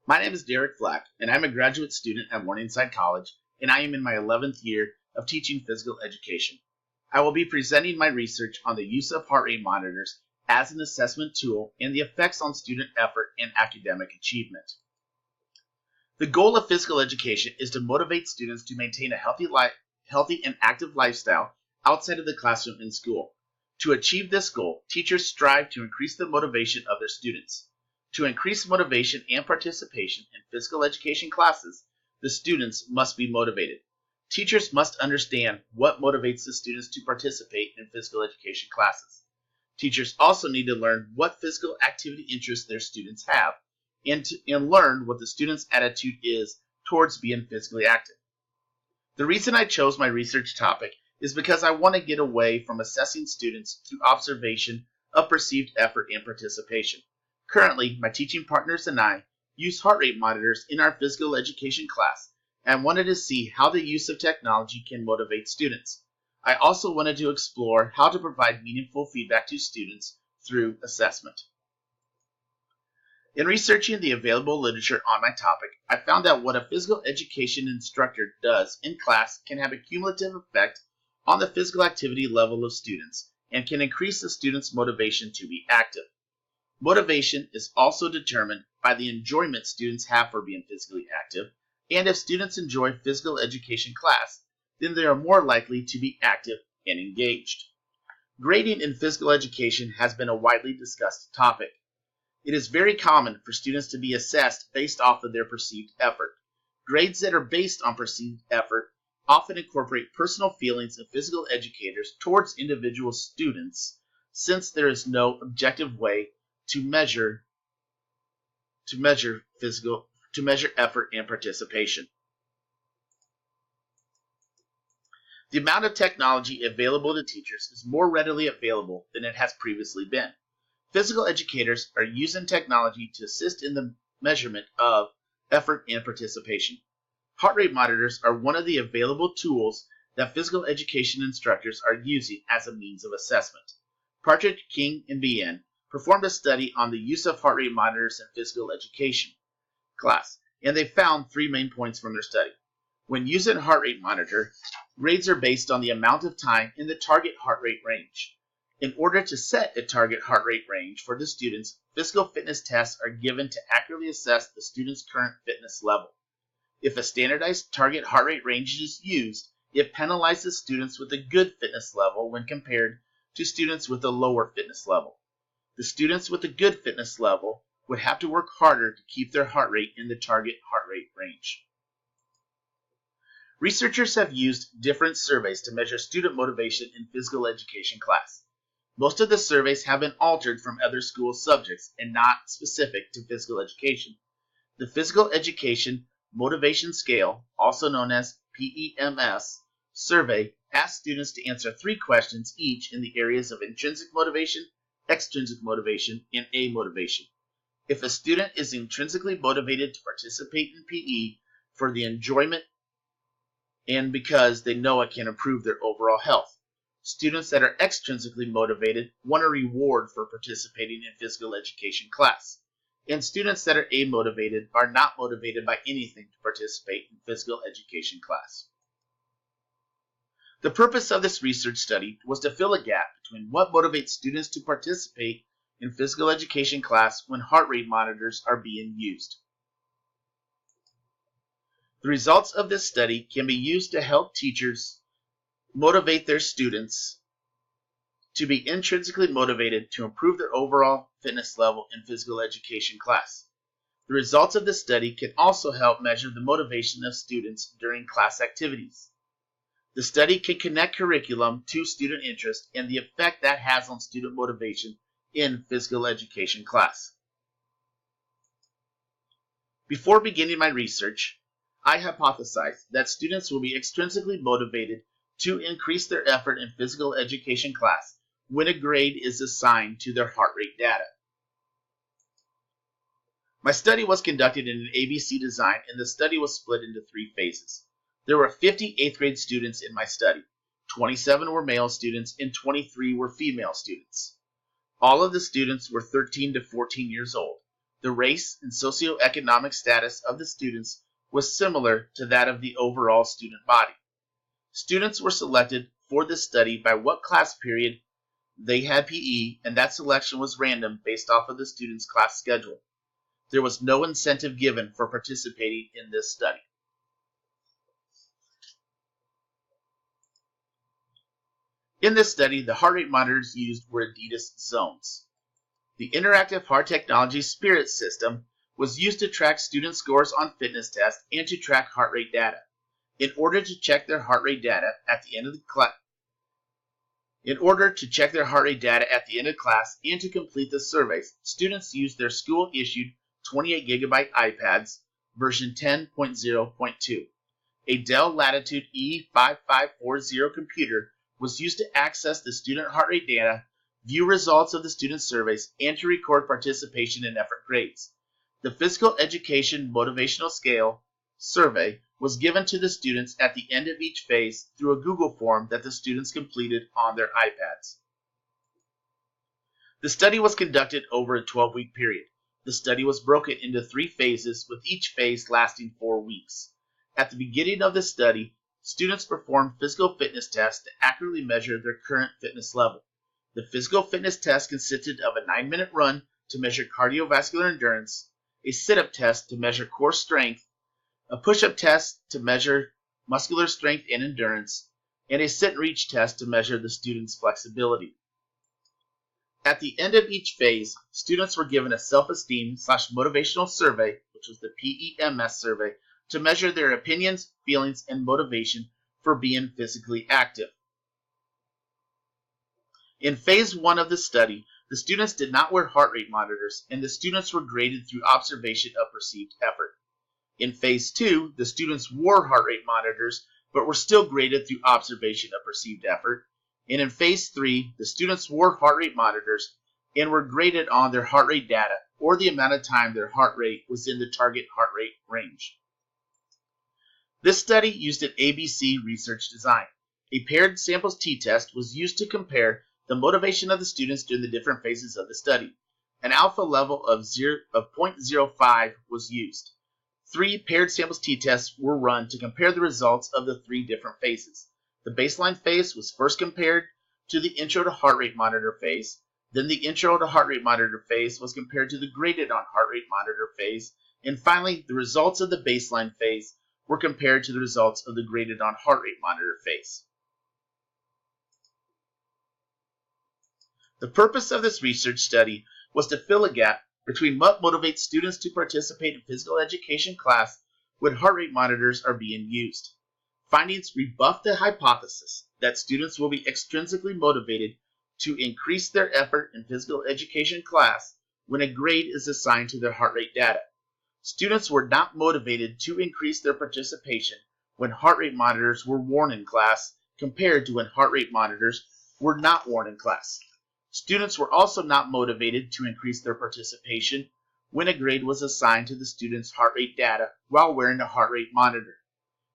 My name is Derek Flack, and I'm a graduate student at Morningside College, and I am in my 11th year of teaching physical education. I will be presenting my research on the use of heart rate monitors as an assessment tool and the effects on student effort and academic achievement. The goal of physical education is to motivate students to maintain a healthy and active lifestyle outside of the classroom and school. To achieve this goal, teachers strive to increase the motivation of their students. To increase motivation and participation in physical education classes, the students must be motivated. Teachers must understand what motivates the students to participate in physical education classes. Teachers also need to learn what physical activity interests their students have and learn what the students' attitude is towards being physically active. The reason I chose my research topic is because I want to get away from assessing students through observation of perceived effort and participation. Currently, my teaching partners and I use heart rate monitors in our physical education class and wanted to see how the use of technology can motivate students. I also wanted to explore how to provide meaningful feedback to students through assessment. In researching the available literature on my topic, I found that what a physical education instructor does in class can have a cumulative effect on the physical activity level of students and can increase the students' motivation to be active. Motivation is also determined by the enjoyment students have for being physically active, and if students enjoy physical education class, then they are more likely to be active and engaged. Grading in physical education has been a widely discussed topic. It is very common for students to be assessed based off of their perceived effort. Grades that are based on perceived effort often incorporate personal feelings of physical educators towards individual students, since there is no objective way to measure effort and participation. The amount of technology available to teachers is more readily available than it has previously been. Physical educators are using technology to assist in the measurement of effort and participation. Heart rate monitors are one of the available tools that physical education instructors are using as a means of assessment. Partridge, King, and Bien performed a study on the use of heart rate monitors in physical education class, and they found 3 main points from their study. When using a heart rate monitor, grades are based on the amount of time in the target heart rate range. In order to set a target heart rate range for the students, physical fitness tests are given to accurately assess the student's current fitness level. If a standardized target heart rate range is used, it penalizes students with a good fitness level when compared to students with a lower fitness level. The students with a good fitness level would have to work harder to keep their heart rate in the target heart rate range. Researchers have used different surveys to measure student motivation in physical education class. Most of the surveys have been altered from other school subjects and not specific to physical education. The Physical Education Motivation Scale, also known as PEMS, survey asks students to answer 3 questions each in the areas of intrinsic motivation, extrinsic motivation, and A motivation. If a student is intrinsically motivated to participate in PE for the enjoyment and because they know it can improve their overall health. Students that are extrinsically motivated want a reward for participating in physical education class. And students that are amotivated are not motivated by anything to participate in physical education class. The purpose of this research study was to fill a gap between what motivates students to participate in physical education class when heart rate monitors are being used. The results of this study can be used to help teachers motivate their students to be intrinsically motivated to improve their overall fitness level in physical education class. The results of this study can also help measure the motivation of students during class activities. The study can connect curriculum to student interest and the effect that has on student motivation in physical education class. Before beginning my research, I hypothesized that students will be extrinsically motivated to increase their effort in physical education class when a grade is assigned to their heart rate data. My study was conducted in an ABC design, and the study was split into 3 phases. There were 50 8th grade students in my study. 27 were male students and 23 were female students. All of the students were 13 to 14 years old. The race and socioeconomic status of the students was similar to that of the overall student body. Students were selected for this study by what class period they had PE, and that selection was random based off of the student's class schedule. There was no incentive given for participating in this study. In this study, the heart rate monitors used were Adidas zones. The interactive heart technology Spirit system was used to track student scores on fitness tests and to track heart rate data. In order to check their heart rate data at the end of class and to complete the surveys, students used their school-issued 28GB iPads version 10.0.2. A Dell Latitude E5540 computer was used to access the student heart rate data, view results of the student surveys, and to record participation and effort grades. The Physical Education Motivational Scale survey was given to the students at the end of each phase through a Google form that the students completed on their iPads. The study was conducted over a 12-week period. The study was broken into 3 phases, with each phase lasting 4 weeks. At the beginning of the study, students performed physical fitness tests to accurately measure their current fitness level. The physical fitness test consisted of a 9-minute run to measure cardiovascular endurance, a sit-up test to measure core strength, a push-up test to measure muscular strength and endurance, and a sit-and-reach test to measure the student's flexibility. At the end of each phase, students were given a self-esteem/motivational survey, which was the PEMS survey, to measure their opinions, feelings, and motivation for being physically active. In phase 1 of the study, the students did not wear heart rate monitors, and the students were graded through observation of perceived effort. In phase 2, the students wore heart rate monitors, but were still graded through observation of perceived effort. And in phase 3, the students wore heart rate monitors and were graded on their heart rate data, or the amount of time their heart rate was in the target heart rate range. This study used an ABC research design. A paired samples t-test was used to compare the motivation of the students during the different phases of the study. An alpha level of 0.05 was used. 3 paired samples t-tests were run to compare the results of the 3 different phases. The baseline phase was first compared to the intro to heart rate monitor phase. Then the intro to heart rate monitor phase was compared to the graded on heart rate monitor phase. And finally, the results of the baseline phase were compared to the results of the graded on heart rate monitor phase. The purpose of this research study was to fill a gap between what motivates students to participate in physical education class when heart rate monitors are being used. Findings rebuff the hypothesis that students will be extrinsically motivated to increase their effort in physical education class when a grade is assigned to their heart rate data. Students were not motivated to increase their participation when heart rate monitors were worn in class compared to when heart rate monitors were not worn in class. Students were also not motivated to increase their participation when a grade was assigned to the student's heart rate data while wearing a heart rate monitor,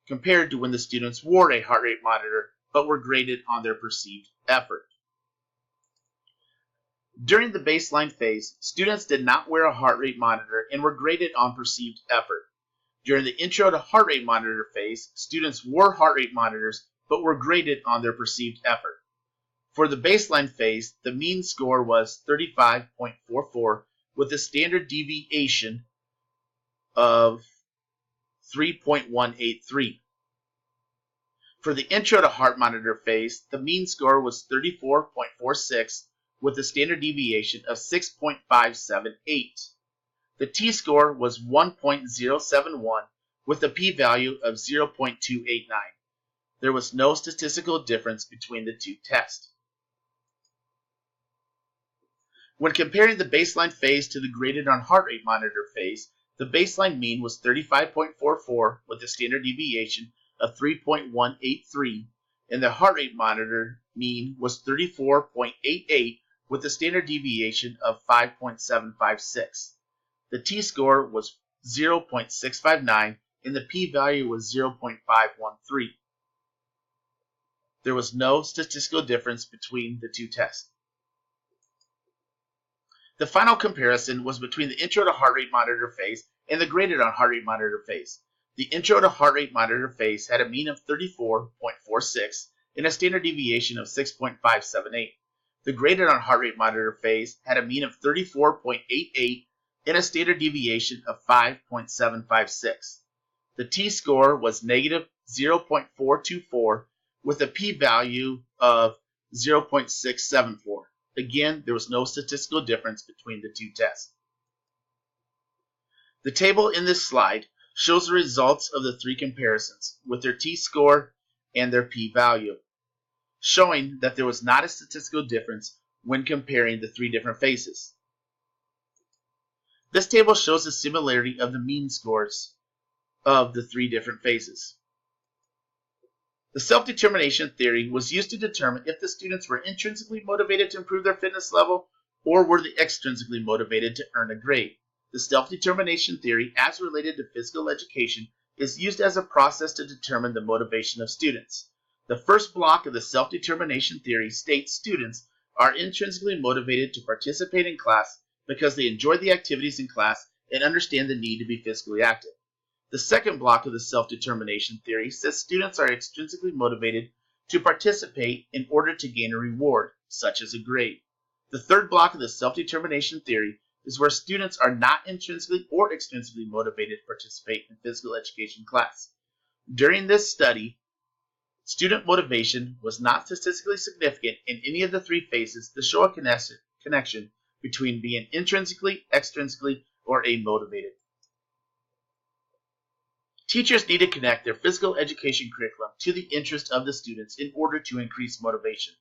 compared to when the students wore a heart rate monitor but were graded on their perceived effort. During the baseline phase, students did not wear a heart rate monitor and were graded on perceived effort. During the intro to heart rate monitor phase, students wore heart rate monitors but were graded on their perceived effort. For the baseline phase, the mean score was 35.44 with a standard deviation of 3.183. For the intro to heart monitor phase, the mean score was 34.46 with a standard deviation of 6.578. The t-score was 1.071 with a p-value of 0.289. There was no statistical difference between the 2 tests. When comparing the baseline phase to the graded on heart rate monitor phase, the baseline mean was 35.44 with a standard deviation of 3.183, and the heart rate monitor mean was 34.88 with a standard deviation of 5.756. The t-score was 0.659 and the p-value was 0.513. There was no statistical difference between the 2 tests. The final comparison was between the intro to heart rate monitor phase and the graded on heart rate monitor phase. The intro to heart rate monitor phase had a mean of 34.46 and a standard deviation of 6.578. The graded on heart rate monitor phase had a mean of 34.88 and a standard deviation of 5.756. The t-score was negative 0.424 with a p-value of 0.674. Again, there was no statistical difference between the two tests. The table in this slide shows the results of the three comparisons with their t-score and their p-value, showing that there was not a statistical difference when comparing the three different phases. This table shows the similarity of the mean scores of the three different phases. The self-determination theory was used to determine if the students were intrinsically motivated to improve their fitness level or were they extrinsically motivated to earn a grade. The self-determination theory, as related to physical education, is used as a process to determine the motivation of students. The first block of the self-determination theory states students are intrinsically motivated to participate in class because they enjoy the activities in class and understand the need to be physically active. The second block of the self-determination theory says students are extrinsically motivated to participate in order to gain a reward, such as a grade. The third block of the self-determination theory is where students are not intrinsically or extrinsically motivated to participate in physical education class. During this study, student motivation was not statistically significant in any of the three phases to show a connection between being intrinsically, extrinsically, or amotivated. Teachers need to connect their physical education curriculum to the interest of the students in order to increase motivation.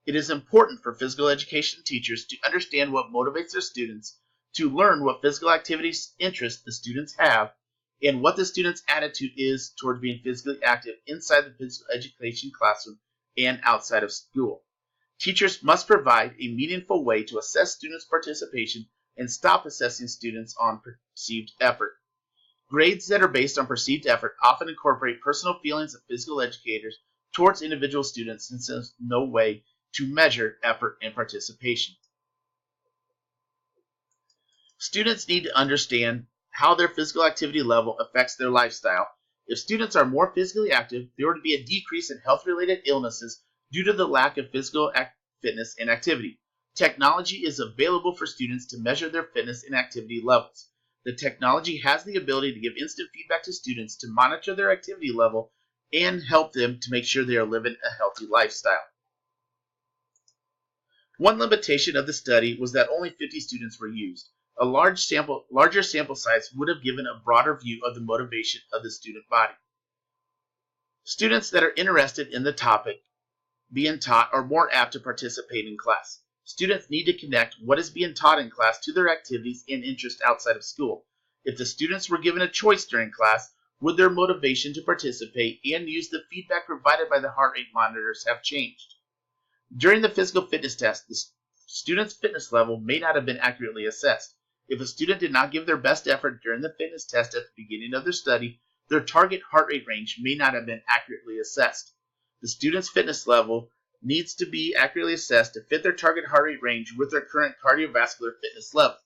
It is important for physical education teachers to understand what motivates their students, to learn what physical activities interest the students have, and what the student's attitude is toward being physically active inside the physical education classroom and outside of school. Teachers must provide a meaningful way to assess students' participation and stop assessing students on perceived effort. Grades that are based on perceived effort often incorporate personal feelings of physical educators towards individual students since there's no way to measure effort and participation. Students need to understand how their physical activity level affects their lifestyle. If students are more physically active, there would be a decrease in health-related illnesses due to the lack of physical fitness and activity. Technology is available for students to measure their fitness and activity levels. The technology has the ability to give instant feedback to students to monitor their activity level and help them to make sure they are living a healthy lifestyle. One limitation of the study was that only 50 students were used. A larger sample size would have given a broader view of the motivation of the student body. Students that are interested in the topic being taught are more apt to participate in class. Students need to connect what is being taught in class to their activities and interests outside of school. If the students were given a choice during class, would their motivation to participate and use the feedback provided by the heart rate monitors have changed? During the physical fitness test, the student's fitness level may not have been accurately assessed. If a student did not give their best effort during the fitness test at the beginning of their study, their target heart rate range may not have been accurately assessed. The student's fitness level needs to be accurately assessed to fit their target heart rate range with their current cardiovascular fitness level.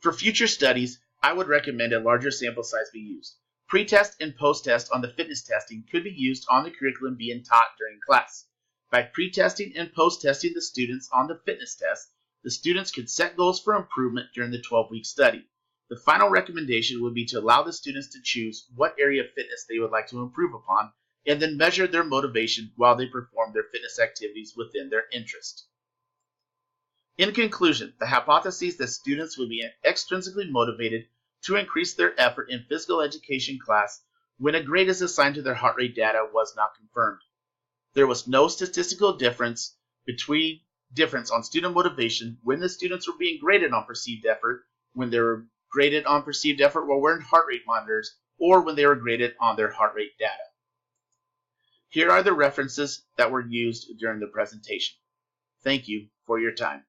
For future studies, I would recommend a larger sample size be used. Pre-test and post-test on the fitness testing could be used on the curriculum being taught during class. By pre-testing and post-testing the students on the fitness test, the students could set goals for improvement during the 12-week study. The final recommendation would be to allow the students to choose what area of fitness they would like to improve upon, and then measure their motivation while they perform their fitness activities within their interest. In conclusion, the hypothesis that students would be extrinsically motivated to increase their effort in physical education class when a grade is assigned to their heart rate data was not confirmed. There was no statistical difference on student motivation when the students were being graded on perceived effort, when they were graded on perceived effort while wearing heart rate monitors, or when they were graded on their heart rate data. Here are the references that were used during the presentation. Thank you for your time.